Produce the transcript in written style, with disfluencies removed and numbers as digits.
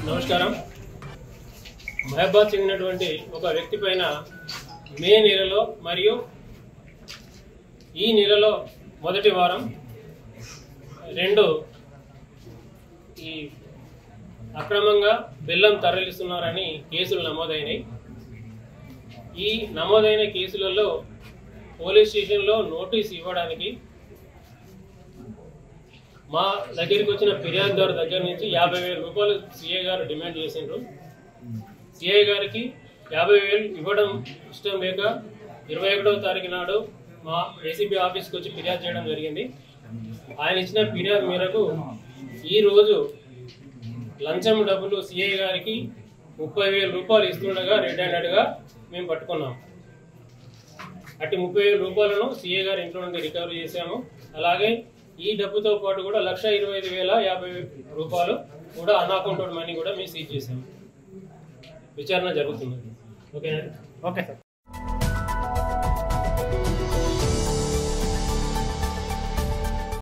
నమస్కారం. మహబాద్ చెందినటువంటి ఒక వ్యక్తి పైన మే నెలలో మరియు ఈ నెలలో మొదటి వారం రెండు ఈ అక్రమంగా బెల్లం తరలిస్తున్నారని కేసులు నమోదైనాయి. ఈ నమోదైన కేసులలో పోలీస్ స్టేషన్లో నోటీస్ ఇవ్వడానికి మా దగ్గరికి వచ్చిన ఫిర్యాదుదారు దగ్గర నుంచి 50,000 రూపాయలు సిఐ గారు డిమాండ్ చేసిండ్రు. సిఐ గారికి 50,000 ఇవ్వడం ఇష్టం లేక 21వ తారీఖు నాడు మా ఏసీబీ ఆఫీస్కి వచ్చి ఫిర్యాదు చేయడం జరిగింది. ఆయన ఇచ్చిన ఫిర్యాదు మేరకు ఈరోజు లంచం డబ్బులు సిఐ గారికి 30,000 రూపాయలు ఇస్తుండగా రెడ్ హ్యాండెడ్గా మేము పట్టుకున్నాం. అట్టి 30,000 రూపాయలను సిఐ గారి ఇంట్లో నుండి రికవరీ చేశాము. అలాగే ఈ డబ్బుతో పాటు కూడా 1,25,050 రూపాయలు కూడా అన్అకౌంటెడ్ మనీ కూడా మేము సీజ్ చేసాము. విచారణ జరుగుతుంది. ఓకేనా? Okay sir.